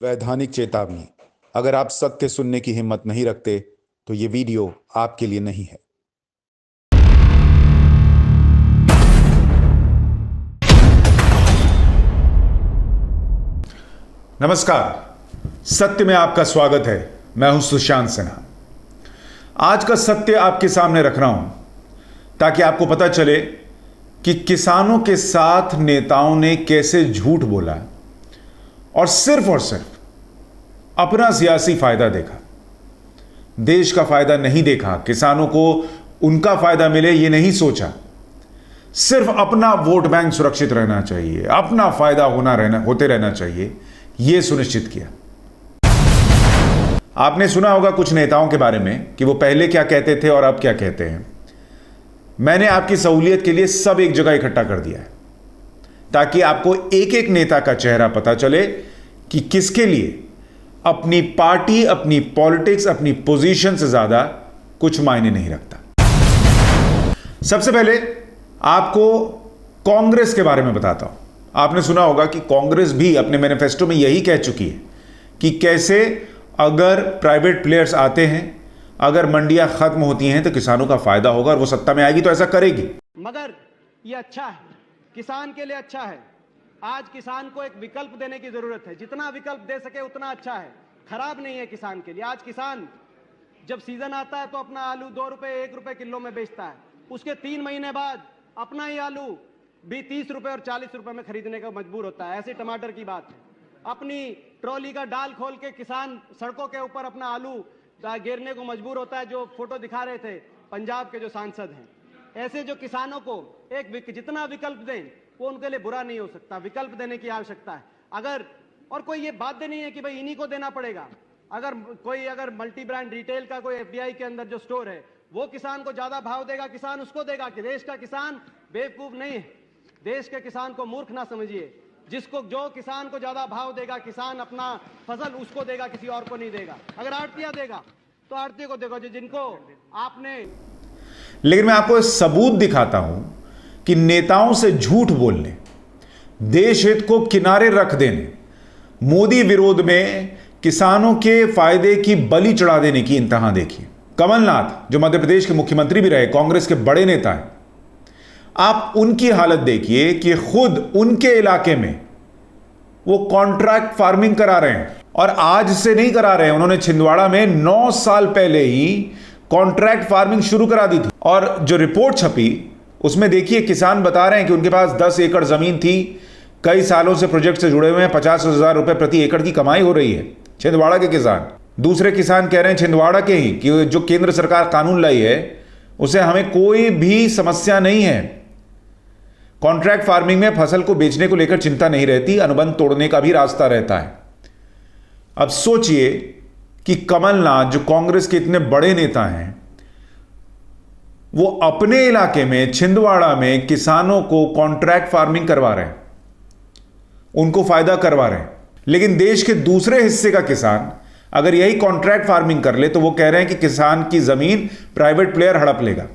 वैधानिक चेतावनी। अगर आप सत्य सुनने की हिम्मत नहीं रखते तो ये वीडियो आपके लिए नहीं है। नमस्कार, सत्य में आपका स्वागत है। मैं हूं सुशांत सिन्हा। आज का सत्य आपके सामने रख रहा हूं ताकि आपको पता चले कि किसानों के साथ नेताओं ने कैसे झूठ बोला और सिर्फ अपना सियासी फायदा देखा। देश का फायदा नहीं देखा, किसानों को उनका फायदा मिले ये नहीं सोचा। सिर्फ अपना वोट बैंक सुरक्षित रहना चाहिए, अपना फायदा होते रहना चाहिए, यह सुनिश्चित किया। आपने सुना होगा कुछ नेताओं के बारे में कि वो पहले क्या कहते थे और अब क्या कहते हैं। मैंने आपकी सहूलियत के लिए सब एक जगह इकट्ठा कर दिया है ताकि आपको एक एक नेता का चेहरा पता चले कि किसके लिए अपनी पार्टी, अपनी पॉलिटिक्स, अपनी पोजीशन से ज्यादा कुछ मायने नहीं रखता। सबसे पहले आपको कांग्रेस के बारे में बताता हूं। आपने सुना होगा कि कांग्रेस भी अपने मैनिफेस्टो में यही कह चुकी है कि कैसे अगर प्राइवेट प्लेयर्स आते हैं, अगर मंडियां खत्म होती हैं तो किसानों का फायदा होगा और वो सत्ता में आएगी तो ऐसा करेगी। मगर ये अच्छा है, किसान के लिए अच्छा है। आज किसान को एक विकल्प देने की जरूरत है। जितना विकल्प दे सके उतना अच्छा है, खराब नहीं है किसान के लिए। आज किसान जब सीजन आता है तो अपना आलू 2 रुपए 1 रुपए किलो में बेचता है। उसके 3 महीने बाद अपना ही आलू भी 30 रुपए और 40 रुपए में खरीदने का मजबूर होता है। ऐसे टमाटर की बात है। अपनी ट्रॉली का डाल खोल के किसान सड़कों के ऊपर अपना आलू गिरने को मजबूर होता है। जो फोटो दिखा रहे थे पंजाब के जो सांसद हैं, ऐसे जो किसानों को जितना विकल्प दें वो उनके लिए बुरा नहीं हो सकता। विकल्प देने की आवश्यकता है। अगर और कोई ये बाध्य नहीं है कि भाई इन्हीं को देना पड़ेगा। अगर मल्टी ब्रांड रिटेल का कोई एफडीआई के अंदर जो स्टोर है वो किसान को ज्यादा भाव देगा, किसान उसको देगा। कि देश का किसान बेवकूफ नहीं है। देश के किसान को मूर्ख ना समझिए। जो किसान को ज्यादा भाव देगा, किसान अपना फसल उसको देगा, किसी और को नहीं देगा। अगर आड़तिया देगा तो आड़तिया को देगा जिनको आपने। लेकिन मैं आपको सबूत दिखाता हूं कि नेताओं से झूठ बोलने, देश हित को किनारे रख देने, मोदी विरोध में किसानों के फायदे की बलि चढ़ा देने की इंतहा देखिए। कमलनाथ जो मध्य प्रदेश के मुख्यमंत्री भी रहे, कांग्रेस के बड़े नेता हैं, आप उनकी हालत देखिए कि खुद उनके इलाके में वो कॉन्ट्रैक्ट फार्मिंग करा रहे हैं। और आज से नहीं करा रहे हैं, उन्होंने छिंदवाड़ा में 9 साल पहले ही कॉन्ट्रैक्ट फार्मिंग शुरू करा दी थी। और जो रिपोर्ट छपी उसमें देखिए किसान बता रहे हैं कि उनके पास 10 एकड़ जमीन थी, कई सालों से प्रोजेक्ट से जुड़े हुए हैं, 50,000 रुपए प्रति एकड़ की कमाई हो रही है। छिंदवाड़ा के किसान, दूसरे किसान कह रहे हैं छिंदवाड़ा के ही कि जो केंद्र सरकार कानून लाई है उसे हमें कोई भी समस्या नहीं है। कॉन्ट्रैक्ट फार्मिंग में फसल को बेचने को लेकर चिंता नहीं रहती, अनुबंध तोड़ने का भी रास्ता रहता है। अब सोचिए कि कमलनाथ जो कांग्रेस के इतने बड़े नेता हैं, वो अपने इलाके में छिंदवाड़ा में किसानों को कॉन्ट्रैक्ट फार्मिंग करवा रहे हैं, उनको फायदा करवा रहे हैं। लेकिन देश के दूसरे हिस्से का किसान अगर यही कॉन्ट्रैक्ट फार्मिंग कर ले तो वो कह रहे हैं कि किसान की जमीन प्राइवेट प्लेयर हड़प लेगा।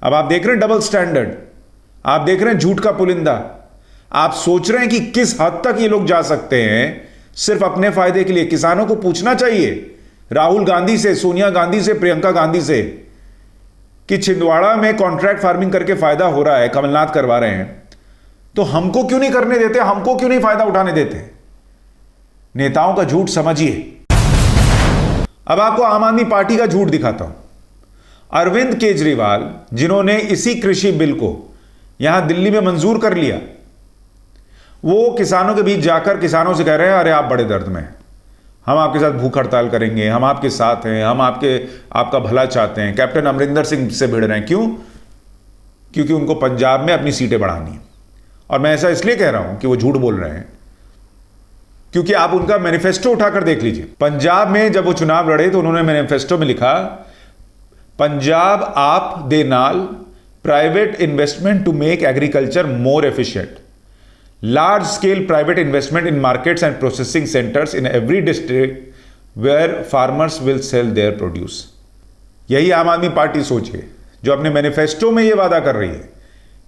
अब आप देख रहे हैं डबल स्टैंडर्ड, आप देख रहे हैं झूठ का पुलिंदा। आप सोच रहे हैं कि किस हद तक ये लोग जा सकते हैं सिर्फ अपने फायदे के लिए। किसानों को पूछना चाहिए राहुल गांधी से, सोनिया गांधी से, प्रियंका गांधी से कि छिंदवाड़ा में कॉन्ट्रैक्ट फार्मिंग करके फायदा हो रहा है, कमलनाथ करवा रहे हैं, तो हमको क्यों नहीं करने देते, हमको क्यों नहीं फायदा उठाने देते। नेताओं का झूठ समझिए। अब आपको आम आदमी पार्टी का झूठ दिखाता हूं। अरविंद केजरीवाल जिन्होंने इसी कृषि बिल को यहां दिल्ली में मंजूर कर लिया, वो किसानों के बीच जाकर किसानों से कह रहे हैं अरे आप बड़े दर्द में हैं, हम आपके साथ भूख हड़ताल करेंगे, हम आपके साथ हैं, हम आपका भला चाहते हैं। कैप्टन अमरिंदर सिंह से भिड़ रहे हैं। क्यों? क्योंकि उनको पंजाब में अपनी सीटें बढ़ानी है। और मैं ऐसा इसलिए कह रहा हूं कि वो झूठ बोल रहे हैं क्योंकि आप उनका मैनिफेस्टो उठाकर देख लीजिए। पंजाब में जब वो चुनाव लड़े तो उन्होंने मैनिफेस्टो में लिखा, पंजाब आप दे नाल private investment to make agriculture more efficient, large scale private investment in markets and processing centers in every district where farmers will sell their produce। यही आम आदमी पार्टी सोच है जो अपने मैनिफेस्टो में यह वादा कर रही है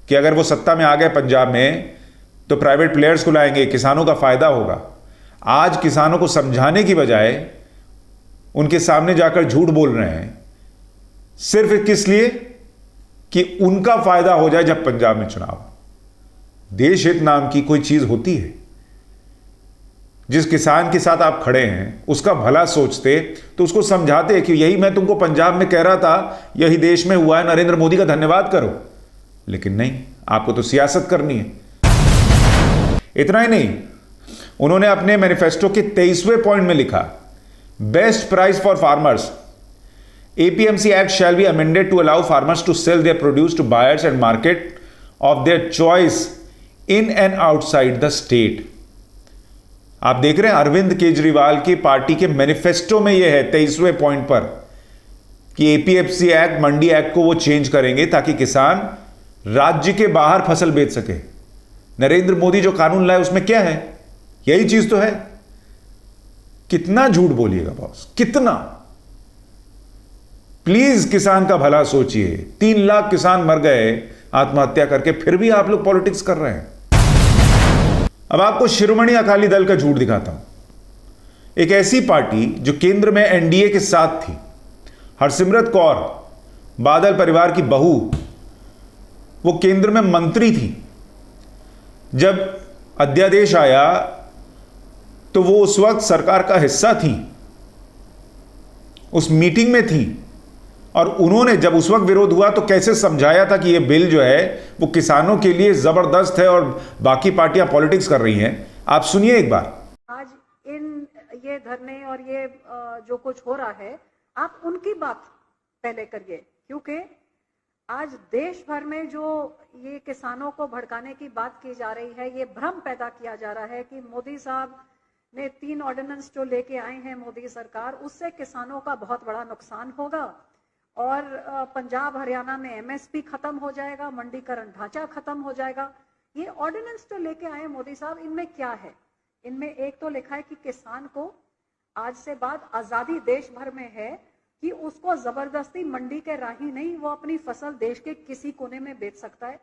कि अगर वो सत्ता में आ गए पंजाब में तो प्राइवेट प्लेयर्स को लाएंगे, किसानों का फायदा होगा। आज किसानों को समझाने की बजाय उनके सामने जाकर झूठ बोल रहे हैं, सिर्फ किस लिए कि उनका फायदा हो जाए जब पंजाब में चुनाव। देश हित नाम की कोई चीज होती है? जिस किसान के साथ आप खड़े हैं उसका भला सोचते तो उसको समझाते कि यही मैं तुमको पंजाब में कह रहा था, यही देश में हुआ है, नरेंद्र मोदी का धन्यवाद करो। लेकिन नहीं, आपको तो सियासत करनी है। इतना ही नहीं, उन्होंने अपने मैनिफेस्टो के 23वें पॉइंट में लिखा, best price for farmers, APMC Act shall be amended to allow farmers to sell their produce to buyers and market of their choice in and outside the state। आप देख रहे हैं अरविंद केजरीवाल की पार्टी के manifesto में यह है 23वें पॉइंट पर कि APMC एक्ट, मंडी एक्ट को वो चेंज करेंगे ताकि किसान राज्य के बाहर फसल बेच सके। नरेंद्र मोदी जो कानून लाए उसमें क्या है? यही चीज तो है। कितना झूठ बोलिएगा बॉस, कितना? प्लीज किसान का भला सोचिए। 3 लाख किसान मर गए आत्महत्या करके, फिर भी आप लोग पॉलिटिक्स कर रहे हैं। अब आपको शिरोमणि अकाली दल का झूठ दिखाता हूं। एक ऐसी पार्टी जो केंद्र में NDA के साथ थी, हरसिमरत कौर बादल परिवार की बहू, वो केंद्र में मंत्री थी। जब अध्यादेश आया तो वो उस वक्त सरकार का हिस्सा थी, उस मीटिंग में थी, और उन्होंने जब उस वक्त विरोध हुआ तो कैसे समझाया था कि ये बिल जो है वो किसानों के लिए जबरदस्त है और बाकी पार्टियां पॉलिटिक्स कर रही हैं। आप सुनिए एक बार। आज ये धरने और ये जो कुछ हो रहा है, आप उनकी बात पहले करिए, क्योंकि आज देश भर में जो ये किसानों को भड़काने की बात की जा रही है, ये भ्रम पैदा किया जा रहा है कि मोदी साहब ने 3 ऑर्डिनेंस जो लेके आए हैं मोदी सरकार, उससे किसानों का बहुत बड़ा नुकसान होगा और पंजाब हरियाणा में MSP खत्म हो जाएगा, मंडीकरण ढांचा खत्म हो जाएगा। ये ऑर्डिनेंस जो लेके आए मोदी साहब, इनमें क्या है? इनमें एक तो लिखा है कि किसान को आज से बाद आजादी देश भर में है कि उसको जबरदस्ती मंडी के राही नहीं, वो अपनी फसल देश के किसी कोने में बेच सकता है,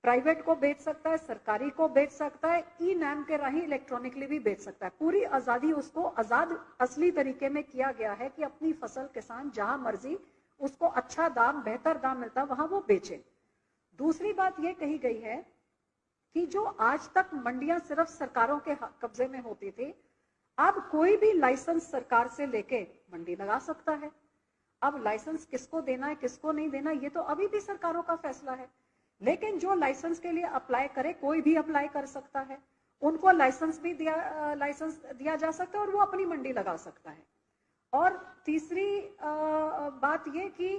प्राइवेट को बेच सकता है, सरकारी को बेच सकता है, ई-नाम के राही इलेक्ट्रॉनिकली भी बेच सकता है। पूरी आजादी उसको आजाद असली तरीके में किया गया है कि अपनी फसल किसान जहां मर्जी उसको अच्छा दाम, बेहतर दाम मिलता है वहां वो बेचे। दूसरी बात ये कही गई है कि जो आज तक मंडियां सिर्फ सरकारों के कब्जे में होती थी, अब कोई भी लाइसेंस सरकार से लेके मंडी लगा सकता है। अब लाइसेंस किसको देना है, किसको नहीं देना, ये तो अभी भी सरकारों का फैसला है। लेकिन जो लाइसेंस के लिए अप्लाई करे, कोई भी अप्लाई कर सकता है, उनको लाइसेंस दिया जा सकता है और वो अपनी मंडी लगा सकता है। और तीसरी बात ये कि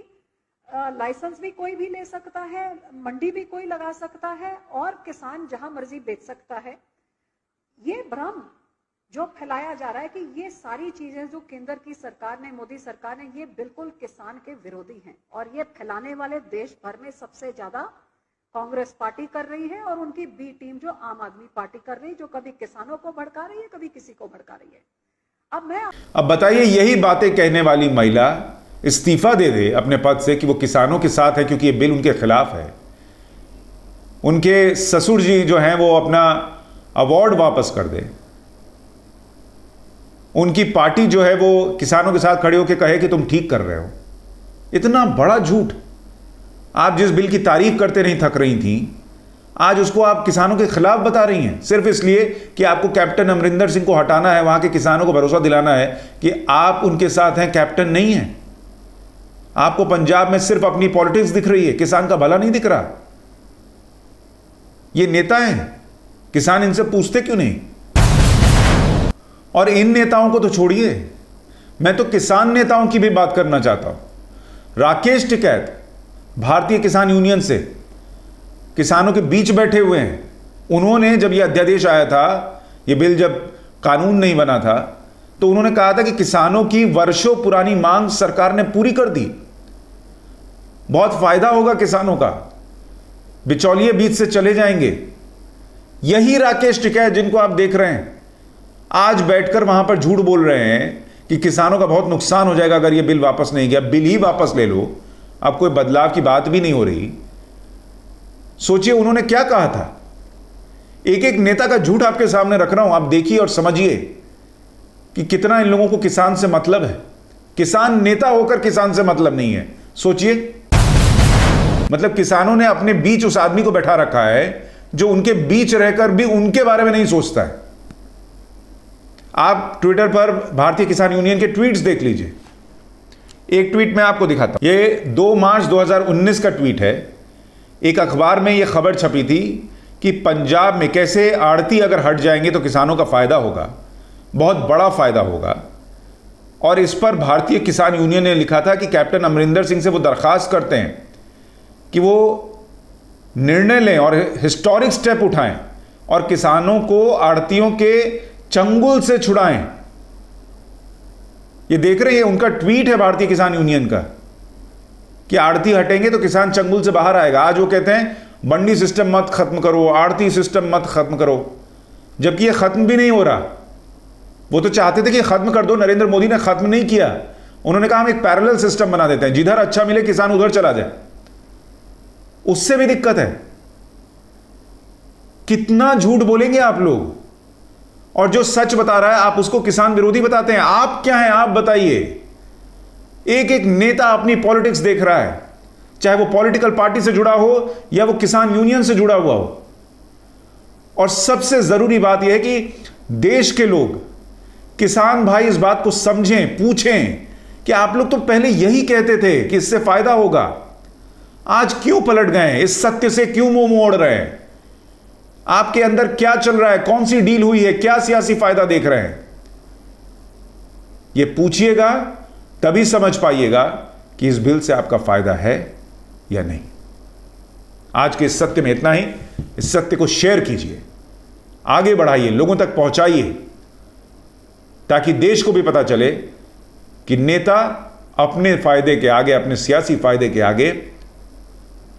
लाइसेंस भी कोई भी ले सकता है, मंडी भी कोई लगा सकता है और किसान जहां मर्जी बेच सकता है। ये भ्रम जो फैलाया जा रहा है कि ये सारी चीजें जो केंद्र की सरकार ने, मोदी सरकार ने, ये बिल्कुल किसान के विरोधी हैं और ये फैलाने वाले देश भर में सबसे ज्यादा कांग्रेस पार्टी कर रही है और उनकी बी टीम जो आम आदमी पार्टी कर रही है, जो कभी किसानों को भड़का रही है, कभी किसी को भड़का रही है। अब बताइए, यही बातें कहने वाली महिला इस्तीफा दे दे अपने पद से कि वो किसानों के साथ है क्योंकि ये बिल उनके खिलाफ है। उनके ससुर जी जो हैं वो अपना अवार्ड वापस कर दे। उनकी पार्टी जो है वो किसानों के साथ खड़े होकर कहे कि तुम ठीक कर रहे हो। इतना बड़ा झूठ। आप जिस बिल की तारीफ करते नहीं थक रही थी, आज उसको आप किसानों के खिलाफ बता रही हैं, सिर्फ इसलिए कि आपको कैप्टन अमरिंदर सिंह को हटाना है, वहां के किसानों को भरोसा दिलाना है कि आप उनके साथ हैं, कैप्टन नहीं है। आपको पंजाब में सिर्फ अपनी पॉलिटिक्स दिख रही है, किसान का भला नहीं दिख रहा। ये नेता हैं, किसान इनसे पूछते क्यों नहीं? और इन नेताओं को तो छोड़िए, मैं तो किसान नेताओं की भी बात करना चाहता हूं। राकेश टिकैत भारतीय किसान यूनियन से किसानों के बीच बैठे हुए हैं। उन्होंने जब यह अध्यादेश आया था, यह बिल जब कानून नहीं बना था, तो उन्होंने कहा था कि किसानों की वर्षों पुरानी मांग सरकार ने पूरी कर दी, बहुत फायदा होगा किसानों का, बिचौलिए बीच से चले जाएंगे। यही राकेश टिकैत जिनको आप देख रहे हैं आज बैठकर वहां पर झूठ बोल रहे हैं कि किसानों का बहुत नुकसान हो जाएगा अगर यह बिल वापस नहीं गया। बिल ही वापस ले लो, अब कोई बदलाव की बात भी नहीं हो रही। सोचिए उन्होंने क्या कहा था। एक एक नेता का झूठ आपके सामने रख रहा हूं, आप देखिए और समझिए। कि कितना इन लोगों को किसान से मतलब है। किसान नेता होकर किसान से मतलब नहीं है, सोचिए। मतलब किसानों ने अपने बीच उस आदमी को बैठा रखा है जो उनके बीच रहकर भी उनके बारे में नहीं सोचता है। आप ट्विटर पर भारतीय किसान यूनियन के ट्वीट्स देख लीजिए। एक ट्वीट मैं आपको दिखाता हूं, ये 2 मार्च 2019 का ट्वीट है। एक अखबार में यह खबर छपी थी कि पंजाब में कैसे आड़ती अगर हट जाएंगे तो किसानों का फायदा होगा, बहुत बड़ा फायदा होगा। और इस पर भारतीय किसान यूनियन ने लिखा था कि कैप्टन अमरिंदर सिंह से वो दरखास्त करते हैं कि वो निर्णय लें और हिस्टोरिक स्टेप उठाएं और किसानों को आड़तियों के चंगुल से छुड़ाएं। ये देख रहे हैं, उनका ट्वीट है भारतीय किसान यूनियन का कि आड़ती हटेंगे तो किसान चंगुल से बाहर आएगा। आज वो कहते हैं मंडी सिस्टम मत खत्म करो, आड़ती सिस्टम मत खत्म करो, जबकि ये खत्म भी नहीं हो रहा। वो तो चाहते थे कि खत्म कर दो, नरेंद्र मोदी ने खत्म नहीं किया। उन्होंने कहा हम एक पैरेलल सिस्टम बना देते हैं, जिधर अच्छा मिले किसान उधर चला जाए। उससे भी दिक्कत है। कितना झूठ बोलेंगे आप लोग, और जो सच बता रहा है आप उसको किसान विरोधी बताते हैं। आप क्या हैं, आप बताइए। एक एक नेता अपनी पॉलिटिक्स देख रहा है, चाहे वो पॉलिटिकल पार्टी से जुड़ा हो या वो किसान यूनियन से जुड़ा हुआ हो। और सबसे जरूरी बात यह है कि देश के लोग, किसान भाई इस बात को समझें, पूछें कि आप लोग तो पहले यही कहते थे कि इससे फायदा होगा, आज क्यों पलट गए, इस सत्य से क्यों मुंह मोड़ रहे हैं, आपके अंदर क्या चल रहा है, कौन सी डील हुई है, क्या सियासी फायदा देख रहे हैं। यह पूछिएगा तभी समझ पाइएगा कि इस बिल से आपका फायदा है या नहीं। आज के इस सत्य में इतना ही। इस सत्य को शेयर कीजिए, आगे बढ़ाइए, लोगों तक पहुंचाइए, ताकि देश को भी पता चले कि नेता अपने फायदे के आगे, अपने सियासी फायदे के आगे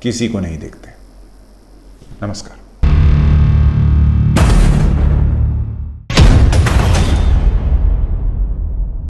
किसी को नहीं देखते। नमस्कार।